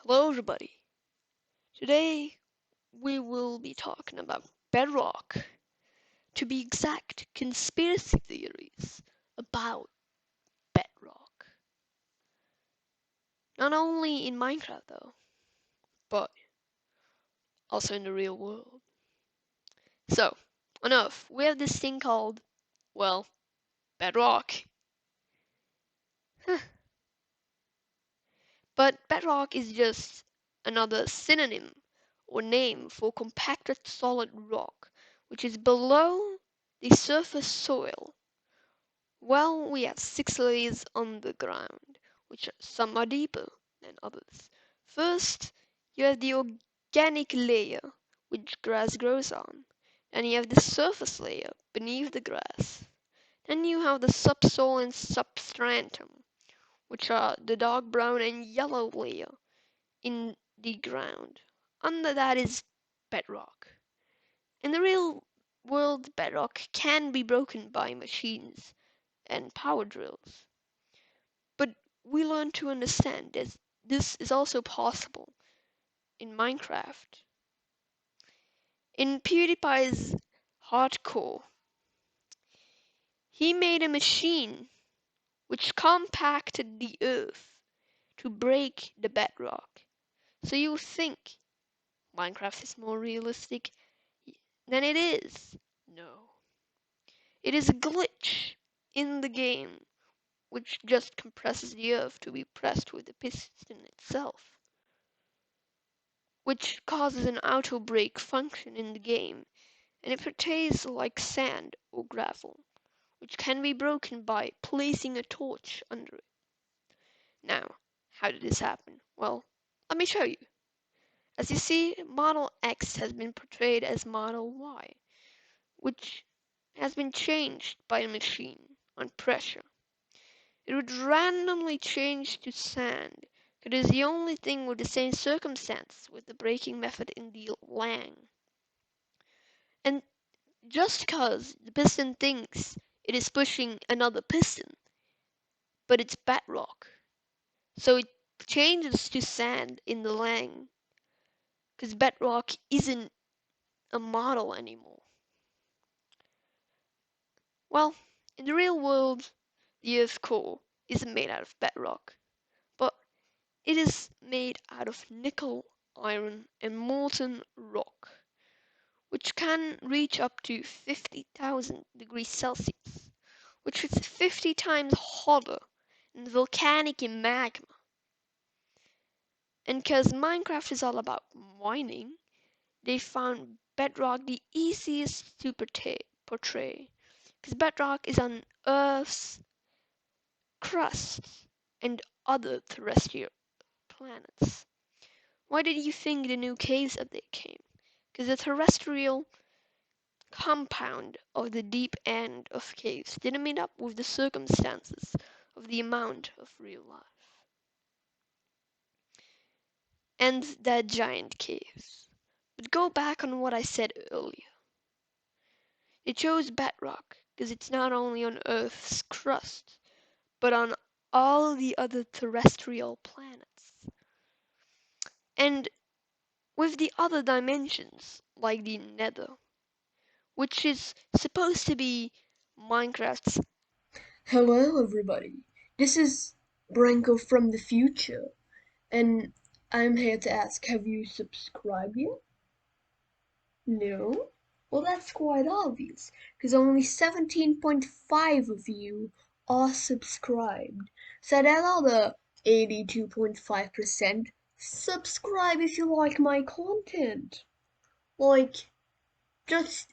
Hello, everybody. Today we will be talking about Bedrock. To be exact, conspiracy theories about Bedrock. Not only in Minecraft, though, but also in the real world. So, enough. We have this thing called, well, Bedrock. But Bedrock is just another synonym or name for compacted solid rock, which is below the surface soil. Well, we have 6 layers on the ground, which some are deeper than others. First, you have the organic layer, which grass grows on. Then you have the surface layer beneath the grass. Then you have the subsoil and substratum, which are the dark brown and yellow layer in the ground. Under that is bedrock. In the real world, bedrock can be broken by machines and power drills. But we learn to understand that this is also possible in Minecraft. In PewDiePie's hardcore, he made a machine which compacted the earth to break the bedrock. So you think Minecraft is more realistic than it is? No. It is a glitch in the game which just compresses the earth to be pressed with the piston itself, which causes an auto break function in the game, and it portrays like sand or gravel, which can be broken by placing a torch under it. Now, how did this happen? Well, let me show you. As you see, Model X has been portrayed as Model Y, which has been changed by a machine on pressure. It would randomly change to sand. It is the only thing with the same circumstance with the breaking method in the Lang. And just because the piston thinks it is pushing another piston, but it's bedrock, so it changes to sand in the Lang, because bedrock isn't a model anymore. Well, in the real world, the Earth's core isn't made out of bedrock, but it is made out of nickel, iron, and molten rock, which can reach up to 50,000 degrees Celsius, which is 50 times hotter than volcanic magma. And because Minecraft is all about mining, they found bedrock the easiest to portray. Because bedrock is on Earth's crust and other terrestrial planets. Why did you think the new caves update came? Because the terrestrial compound of the deep end of caves didn't meet up with the circumstances of the amount of real life. And that giant caves. But go back on what I said earlier. It chose bedrock because it's not only on Earth's crust, but on all the other terrestrial planets. And with the other dimensions, like the Nether, which is supposed to be Minecraft's. Hello, everybody. This is Branko from the future, and I'm here to ask, have you subscribed yet? No? Well, that's quite obvious, because only 17.5 of you are subscribed. So that other 82.5% subscribe if you like my content. Like, just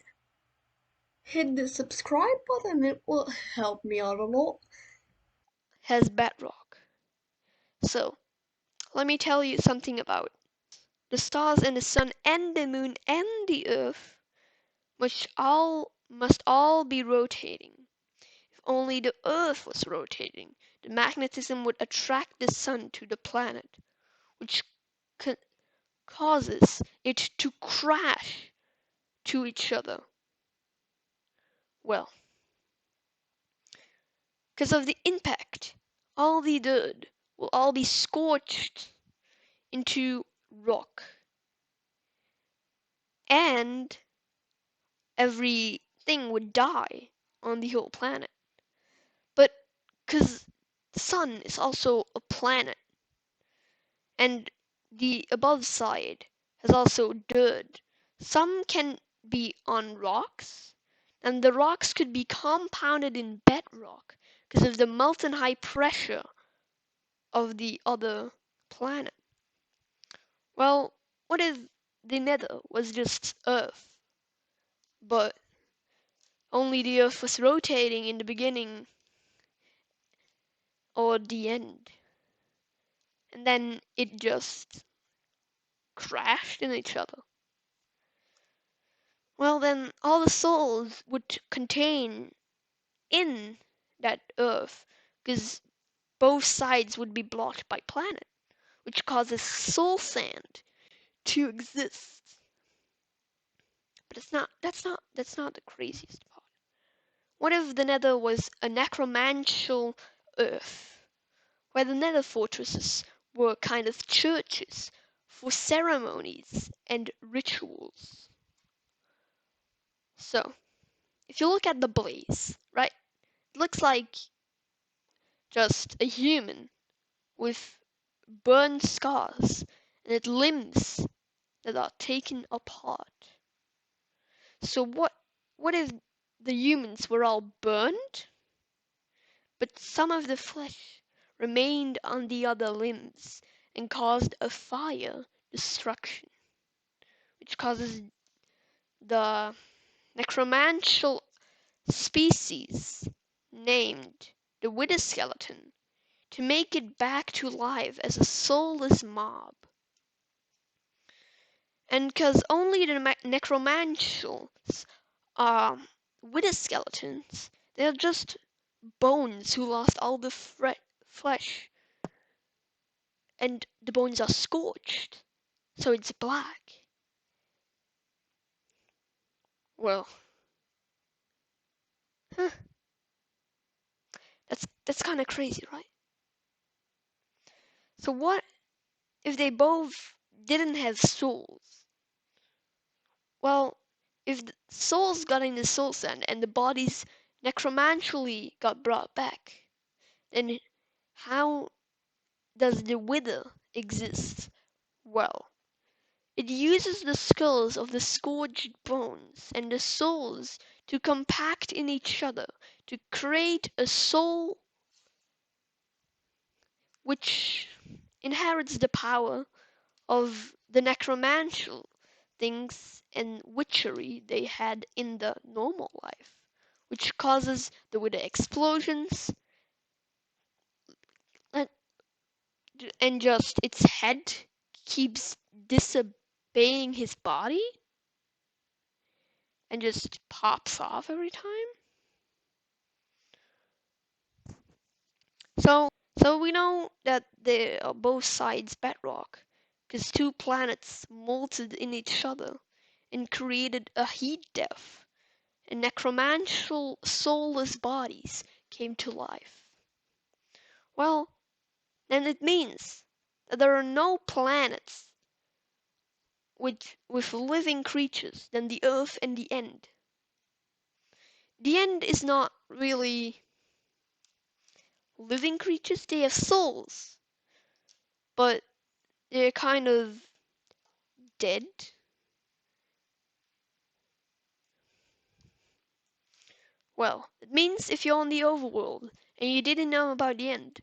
hit the subscribe button, it will help me out a lot. Has bedrock. So, let me tell you something about the stars and the sun and the moon and the earth must all be rotating. If only the earth was rotating, the magnetism would attract the sun to the planet, which causes it to crash to each other. Well, because of the impact, all the dirt will all be scorched into rock, and everything would die on the whole planet. But because the sun is also a planet, and the above side has also dirt, some can be on rocks, and the rocks could be compounded in bedrock because of the molten high pressure of the other planet. Well, what if the Nether was just Earth, but only the Earth was rotating in the beginning or the end, and then it just crashed in each other? Well, then all the souls would contain in that Earth, because both sides would be blocked by planet, which causes soul sand to exist. But that's not the craziest part. What if the Nether was a necromantial Earth, where the Nether fortresses were kind of churches for ceremonies and rituals? So, if you look at the blaze, right, it looks like just a human with burned scars and its limbs that are taken apart. So what if the humans were all burned, but some of the flesh remained on the other limbs and caused a fire destruction, which causes the necromantial species named the wither skeleton to make it back to life as a soulless mob. And because only the necromancials are wither skeletons, they're just bones who lost all the flesh, and the bones are scorched, so it's black. Well, huh, that's kind of crazy, right? So what if they both didn't have souls? Well, if the souls got in the soul sand and the bodies necromancially got brought back, then how does the wither exist? Well, it uses the skulls of the scourged bones and the souls to compact in each other to create a soul which inherits the power of the necromantial things and witchery they had in the normal life, which causes the wither explosions and just its head keeps disobeying his body and just pops off every time. So we know that they are both sides bedrock, because two planets molted in each other and created a heat death, and necromantial soulless bodies came to life. Well, then it means that there are no planets with living creatures than the Earth and the End. The End is not really living creatures, they have souls, but they're kind of dead. Well, it means if you're on the overworld and you didn't know about the End,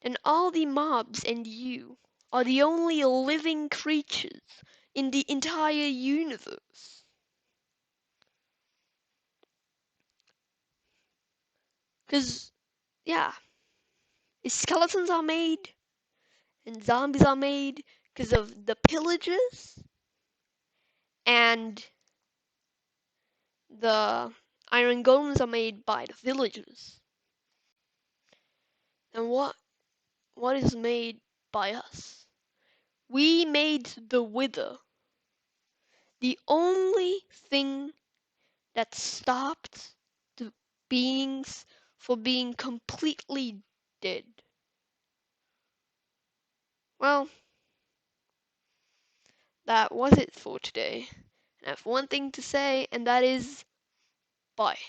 then all the mobs and you are the only living creatures in the entire universe. Because, yeah, skeletons are made and zombies are made because of the pillagers, and the iron golems are made by the villagers. And what is made by us? We made the wither, the only thing that stopped the beings for being completely dead. Well, that was it for today. And I have one thing to say, and that is bye.